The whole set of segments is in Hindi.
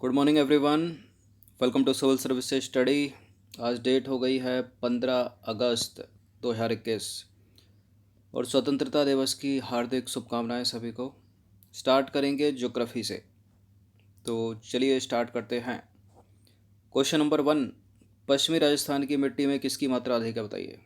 Good morning everyone. Welcome to civil services study. आज डेट हो गई है 15 अगस्त 2021 और स्वतंत्रता दिवस की हार्दिक शुभकामनाएं सभी को। स्टार्ट करेंगे ज्योग्राफी से, तो चलिए स्टार्ट करते हैं। क्वेश्चन नंबर 1, पश्चिमी राजस्थान की मिट्टी में किसकी मात्रा अधिक है बताइए।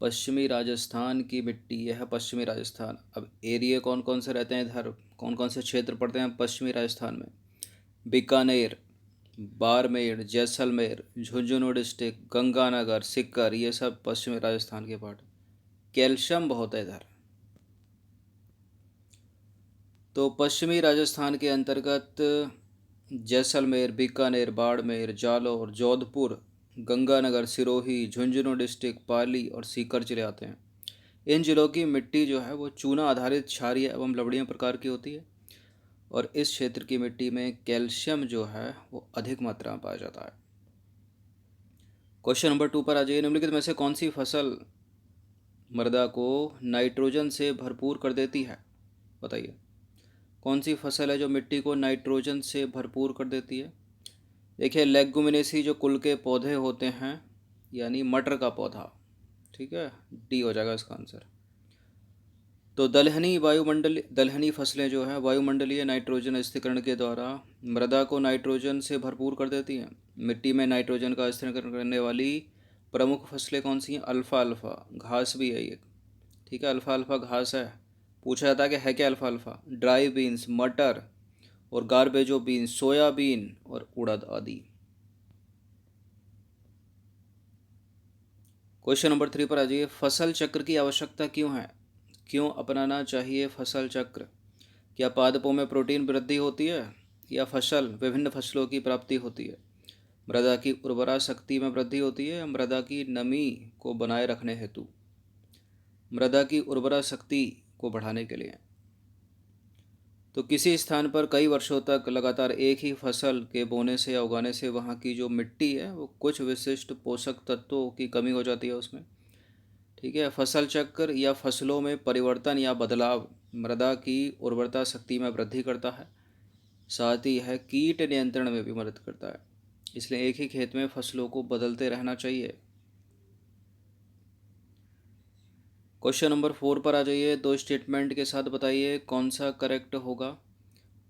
पश्चिमी राजस्थान की मिट्टी, यह है पश्चिमी राजस्थान। अब एरिया कौन कौन से रहते हैं इधर, कौन कौन से क्षेत्र पड़ते हैं पश्चिमी राजस्थान में? बीकानेर, बाड़मेर, जैसलमेर, झुंझुनू डिस्ट्रिक्ट, गंगानगर, सीकर, ये सब पश्चिमी राजस्थान के पार्ट। कैल्शियम बहुत है इधर। तो पश्चिमी राजस्थान के अंतर्गत जैसलमेर, बीकानेर, बाड़मेर, जालौर, जोधपुर, गंगानगर, सिरोही, झुंझुनू डिस्ट्रिक्ट, पाली और सीकर जिले आते हैं। इन जिलों की मिट्टी जो है वो चूना आधारित क्षारीय एवं लवणीय प्रकार की होती है और इस क्षेत्र की मिट्टी में कैल्शियम जो है वो अधिक मात्रा में पाया जाता है। क्वेश्चन नंबर 2 पर आ जाइए। निम्नलिखित में से कौन सी फसल मृदा को नाइट्रोजन से भरपूर कर देती है बताइए। कौन सी फसल है जो मिट्टी को नाइट्रोजन से भरपूर कर देती है? देखिए, लेग्युमिनेसी जो कुल के पौधे होते हैं, यानी मटर का पौधा। ठीक है, डी हो जाएगा इसका आंसर। तो दलहनी फसलें जो है वायुमंडलीय नाइट्रोजन स्थिरीकरण के द्वारा मृदा को नाइट्रोजन से भरपूर कर देती हैं। मिट्टी में नाइट्रोजन का स्थिरीकरण करने वाली प्रमुख फसलें कौन सी हैं? अल्फ़ा अल्फ़ा घास भी है ये। ठीक है, अल्फ़ा अल्फ़ा घास है। पूछा जाता है क्या अल्फ़ा अल्फ़ा? ड्राई बीन्स, मटर और गार्बेजो बीन्स, सोयाबीन और उड़द आदि। क्वेश्चन नंबर 3 पर आ जाइए। फसल चक्र की आवश्यकता क्यों है? क्यों अपनाना चाहिए फसल चक्र? क्या पादपों में प्रोटीन वृद्धि होती है या विभिन्न फसलों की प्राप्ति होती है? मृदा की उर्वरा शक्ति में वृद्धि होती है या मृदा की नमी को बनाए रखने हेतु? मृदा की उर्वरा शक्ति को बढ़ाने के लिए। तो किसी स्थान पर कई वर्षों तक लगातार एक ही फसल के बोने से या उगाने से वहाँ की जो मिट्टी है वो कुछ विशिष्ट पोषक तत्वों की कमी हो जाती है उसमें। ठीक है, फसल चक्र या फसलों में परिवर्तन या बदलाव मृदा की उर्वरता शक्ति में वृद्धि करता है, साथ ही यह कीट नियंत्रण में भी मदद करता है। इसलिए एक ही खेत में फसलों को बदलते रहना चाहिए। क्वेश्चन नंबर 4 पर आ जाइए। दो स्टेटमेंट के साथ बताइए कौन सा करेक्ट होगा।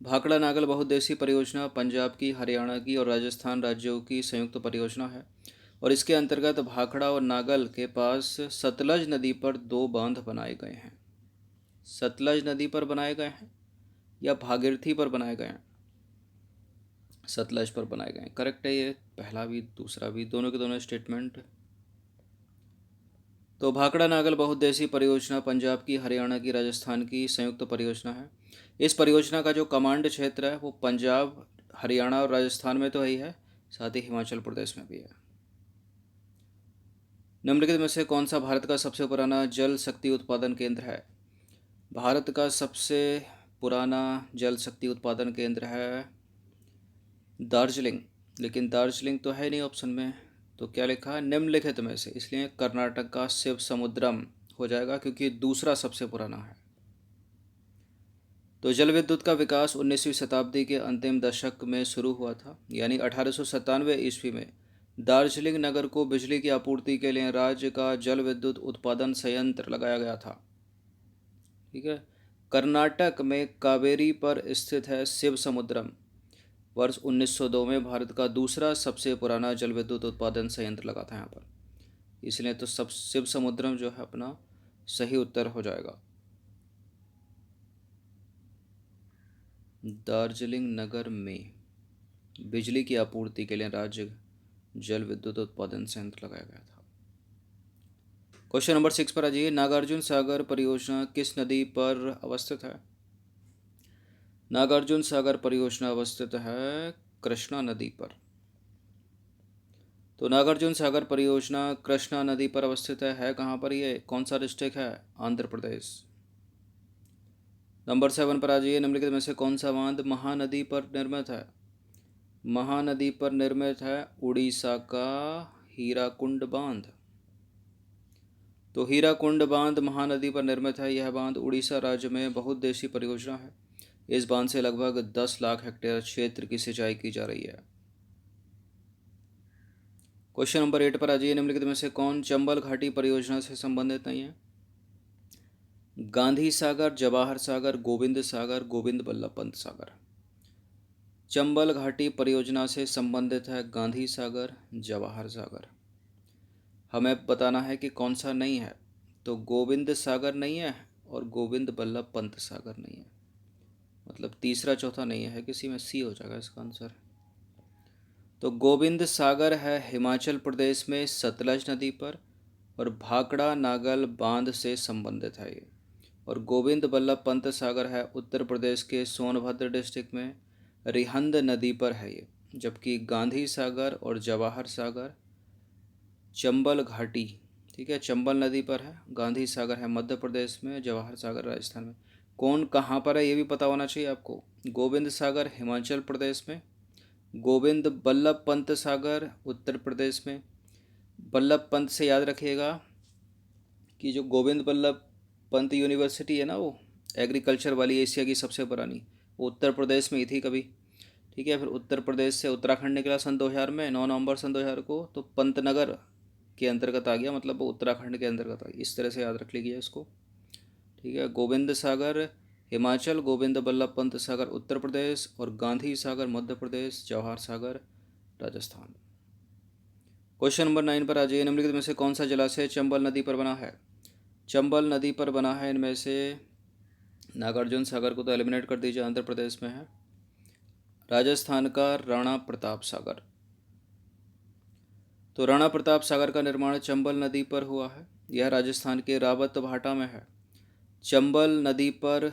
भाखड़ा नागल बहुउद्देशीय परियोजना पंजाब की, हरियाणा की और राजस्थान राज्यों की संयुक्त परियोजना है और इसके अंतर्गत भाखड़ा और नागल के पास सतलज नदी पर दो बांध बनाए गए हैं। सतलज नदी पर बनाए गए हैं या भागीरथी पर बनाए गए हैं? सतलज पर बनाए गए हैं। करेक्ट है ये, पहला भी दूसरा भी, दोनों के दोनों स्टेटमेंट। तो भाखड़ा नागल बहुउद्देशीय परियोजना पंजाब की, हरियाणा की, राजस्थान की संयुक्त परियोजना है। इस परियोजना का जो कमांड क्षेत्र है वो पंजाब, हरियाणा और राजस्थान में तो ही है, साथ ही हिमाचल प्रदेश में भी है। निम्नलिखित में से कौन सा भारत का सबसे पुराना जल शक्ति उत्पादन केंद्र है? भारत का सबसे पुराना जल शक्ति उत्पादन केंद्र है दार्जिलिंग, लेकिन दार्जिलिंग तो है नहीं ऑप्शन में, तो क्या लिखा है? निम्नलिखित में से, इसलिए कर्नाटक का शिव समुद्रम हो जाएगा क्योंकि दूसरा सबसे पुराना है। तो जल विद्युत का विकास 19वीं शताब्दी के अंतिम दशक में शुरू हुआ था, यानी 1897 ईस्वी में दार्जिलिंग नगर को बिजली की आपूर्ति के लिए राज्य का जल विद्युत उत्पादन संयंत्र लगाया गया था। ठीक है, कर्नाटक में कावेरी पर स्थित है शिव समुद्रम। वर्ष 1902 में भारत का दूसरा सबसे पुराना जल विद्युत उत्पादन संयंत्र लगा था यहाँ पर, इसलिए तो सब शिव समुद्रम जो है अपना सही उत्तर हो जाएगा। दार्जिलिंग नगर में बिजली की आपूर्ति के लिए राज्य जल विद्युत उत्पादन संयंत्र लगाया गया था। क्वेश्चन नंबर 6 पर आ जाइए। नागार्जुन सागर परियोजना किस नदी पर अवस्थित है? नागार्जुन सागर परियोजना अवस्थित है कृष्णा नदी पर। तो नागार्जुन सागर परियोजना कृष्णा नदी पर अवस्थित है कहाँ पर? ये कौन सा डिस्ट्रिक्ट है? आंध्र प्रदेश। नंबर 7 पर आ जाइए। निम्नलिखित में से कौन सा बांध महानदी पर निर्मित है? महानदी पर निर्मित है उड़ीसा का हीराकुंड बांध। तो हीराकुंड बांध महानदी पर निर्मित है। यह बांध उड़ीसा राज्य में बहुउद्देशीय परियोजना है इस बांध से लगभग 10 लाख हेक्टेयर क्षेत्र की सिंचाई की जा रही है। क्वेश्चन नंबर 8 पर आ जाइए। निम्नलिखित में से कौन चंबल घाटी परियोजना से संबंधित नहीं है? गांधी सागर, जवाहर सागर, गोविंद सागर, गोविंद बल्लभ पंत सागर। चंबल घाटी परियोजना से संबंधित है गांधी सागर, जवाहर सागर। हमें बताना है कि कौन सा नहीं है। तो गोविंद सागर नहीं है और गोविंद बल्लभ पंत सागर नहीं है, मतलब तीसरा चौथा नहीं है, किसी में सी हो जाएगा इसका आंसर। तो गोविंद सागर है हिमाचल प्रदेश में सतलज नदी पर और भाखड़ा नागल बांध से संबंधित है ये। और गोविंद बल्लभ पंत सागर है उत्तर प्रदेश के सोनभद्र डिस्ट्रिक्ट में रिहंद नदी पर है ये। जबकि गांधी सागर और जवाहर सागर चंबल घाटी, ठीक है, चंबल नदी पर है। गांधी सागर है मध्य प्रदेश में, जवाहर सागर राजस्थान में। कौन कहाँ पर है ये भी पता होना चाहिए आपको। गोविंद सागर हिमाचल प्रदेश में, गोविंद बल्लभ पंत सागर उत्तर प्रदेश में। बल्लभ पंत से याद रखिएगा कि जो गोविंद बल्लभ पंत यूनिवर्सिटी है ना, वो एग्रीकल्चर वाली, एशिया की सबसे पुरानी, वो उत्तर प्रदेश में ही थी कभी, ठीक है। फिर उत्तर प्रदेश से उत्तराखंड निकला सन 2000 में, 9 नवंबर सन 2000 को, तो पंतनगर के अंतर्गत आ गया, मतलब वो उत्तराखंड के अंतर्गत आ गया। इस तरह से याद रख लीजिए इसको, ठीक है। गोविंद सागर हिमाचल, गोविंद बल्लभ पंत सागर उत्तर प्रदेश और गांधी सागर मध्य प्रदेश, जवाहर सागर राजस्थान। क्वेश्चन नंबर 9 पर आ जाइए। निम्नलिखित में से कौन सा जलाशय चंबल नदी पर बना है? चंबल नदी पर बना है इनमें से नागार्जुन सागर को तो एलिमिनेट कर दीजिए, आंध्र प्रदेश में है। राजस्थान का राणा प्रताप सागर। तो राणा प्रताप सागर का निर्माण चंबल नदी पर हुआ है। यह राजस्थान के रावत भाटा में है। चंबल नदी पर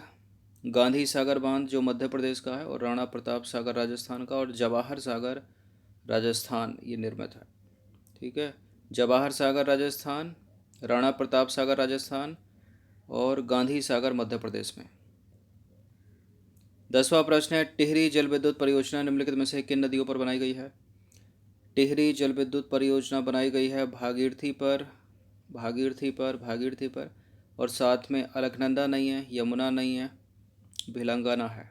गांधी सागर बांध जो मध्य प्रदेश का है, और राणा प्रताप सागर राजस्थान का, और जवाहर सागर राजस्थान ये निर्मित है, ठीक है। जवाहर सागर राजस्थान, राणा प्रताप सागर राजस्थान और गांधी सागर मध्य प्रदेश में। 10वां प्रश्न है, टिहरी जल विद्युत परियोजना निम्नलिखित में से किन नदियों पर बनाई गई है? टिहरी जल विद्युत परियोजना बनाई गई है भागीरथी पर, और साथ में अलकनंदा नहीं है, यमुना नहीं है, भिलंगाना है।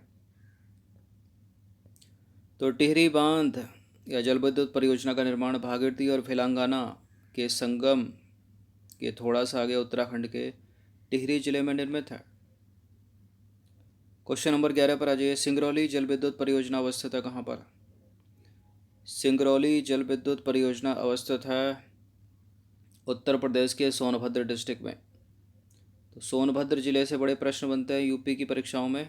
तो टिहरी बांध या जल विद्युत परियोजना का निर्माण भागीरथी और भिलंगाना के संगम के थोड़ा सा आगे उत्तराखंड के टिहरी जिले में निर्मित है। क्वेश्चन नंबर 11 पर आ जाइए। सिंगरौली जल विद्युत परियोजना अवस्थित है कहाँ पर? सिंगरौली जल विद्युत परियोजना अवस्थित है उत्तर प्रदेश के सोनभद्र डिस्ट्रिक्ट में। तो सोनभद्र जिले से बड़े प्रश्न बनते हैं यूपी की परीक्षाओं में।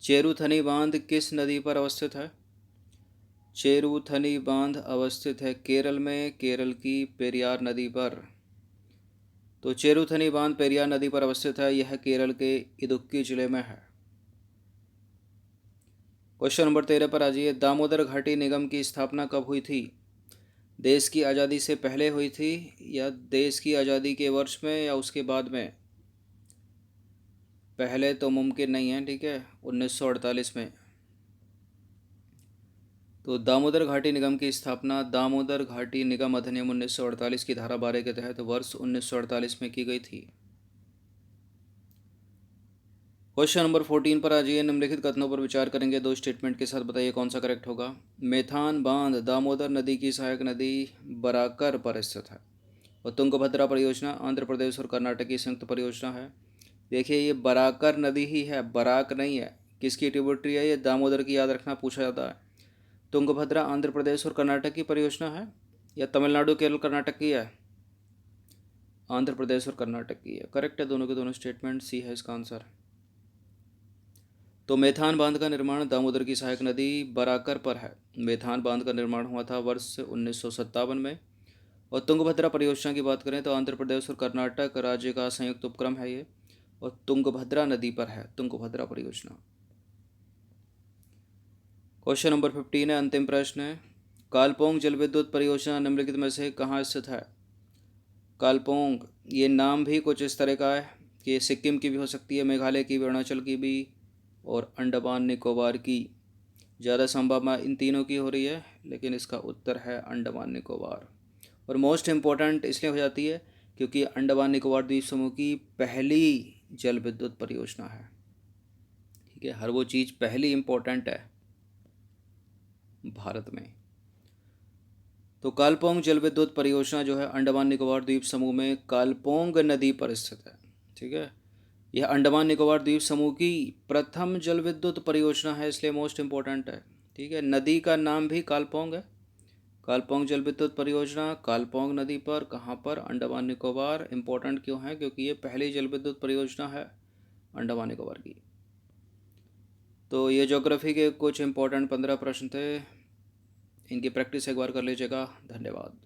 चेरुथनी बांध किस नदी पर अवस्थित है? चेरुथनी बांध अवस्थित है केरल में, केरल की पेरियार नदी पर। तो चेरुथनी बांध पेरियार नदी पर अवस्थित है, यह केरल के इदुक्की जिले में है। क्वेश्चन नंबर 13 पर आ जाइए। दामोदर घाटी निगम की स्थापना कब हुई थी? देश की आज़ादी से पहले हुई थी या देश की आज़ादी के वर्ष में या उसके बाद में? पहले तो मुमकिन नहीं है, ठीक है, 1948 में। तो दामोदर घाटी निगम की स्थापना दामोदर घाटी निगम अधिनियम 1948 की धारा 12 के तहत वर्ष 1948 में की गई थी। क्वेश्चन नंबर 14 पर आ जाइए। निम्नलिखित कथनों पर विचार करेंगे, दो स्टेटमेंट के साथ बताइए कौन सा करेक्ट होगा। मेथान बांध दामोदर नदी की सहायक नदी बराकर पर स्थित है और तुंगभद्रा परियोजना आंध्र प्रदेश और कर्नाटक की संयुक्त परियोजना है। देखिए ये बराकर नदी ही है, बराक नहीं है। किसकी ट्रिब्यूटरी है ये? दामोदर की, याद रखना, पूछा जाता है। तुंगभद्रा आंध्र प्रदेश और कर्नाटक की परियोजना है या तमिलनाडु केरल कर्नाटक की है? आंध्र प्रदेश और कर्नाटक की है। करेक्ट है दोनों के दोनों स्टेटमेंट, सी है इसका आंसर। तो मेथान बांध का निर्माण दामोदर की सहायक नदी बराकर पर है। मेथान बांध का निर्माण हुआ था वर्ष 1957 में। और तुंगभद्रा परियोजना की बात करें तो आंध्र प्रदेश और कर्नाटक राज्य का संयुक्त उपक्रम है ये, और तुंगभद्रा नदी पर है तुंगभद्रा परियोजना। क्वेश्चन नंबर 15 है, अंतिम प्रश्न है। कालपोंग जल विद्युत परियोजना निम्नलिखित में से कहाँ स्थित है? कालपोंग, ये नाम भी कुछ इस तरह का है कि सिक्किम की भी हो सकती है, मेघालय की भी, अरुणाचल की भी और अंडमान निकोबार की। ज़्यादा संभावना इन तीनों की हो रही है, लेकिन इसका उत्तर है अंडमान निकोबार। और मोस्ट इम्पोर्टेंट इसलिए हो जाती है क्योंकि अंडमान निकोबार द्वीप समूह की पहली जल विद्युत परियोजना है। ठीक है, हर वो चीज़ पहली इम्पोर्टेंट है भारत में। तो कालपोंग जल विद्युत परियोजना जो है अंडमान निकोबार द्वीप समूह में कालपोंग नदी पर स्थित है। ठीक है, यह अंडमान निकोबार द्वीप समूह की प्रथम जल विद्युत परियोजना है, इसलिए मोस्ट इम्पोर्टेंट है। ठीक है, नदी का नाम भी कालपोंग है। कालपोंग जल विद्युत परियोजना कालपोंग नदी पर, कहाँ पर? अंडमान निकोबार। इम्पोर्टेंट क्यों है? क्योंकि ये पहली जल विद्युत परियोजना है अंडमान निकोबार की। तो ये ज्योग्राफी के कुछ इंपॉर्टेंट 15 प्रश्न थे, इनकी प्रैक्टिस एक बार कर लीजिएगा। धन्यवाद।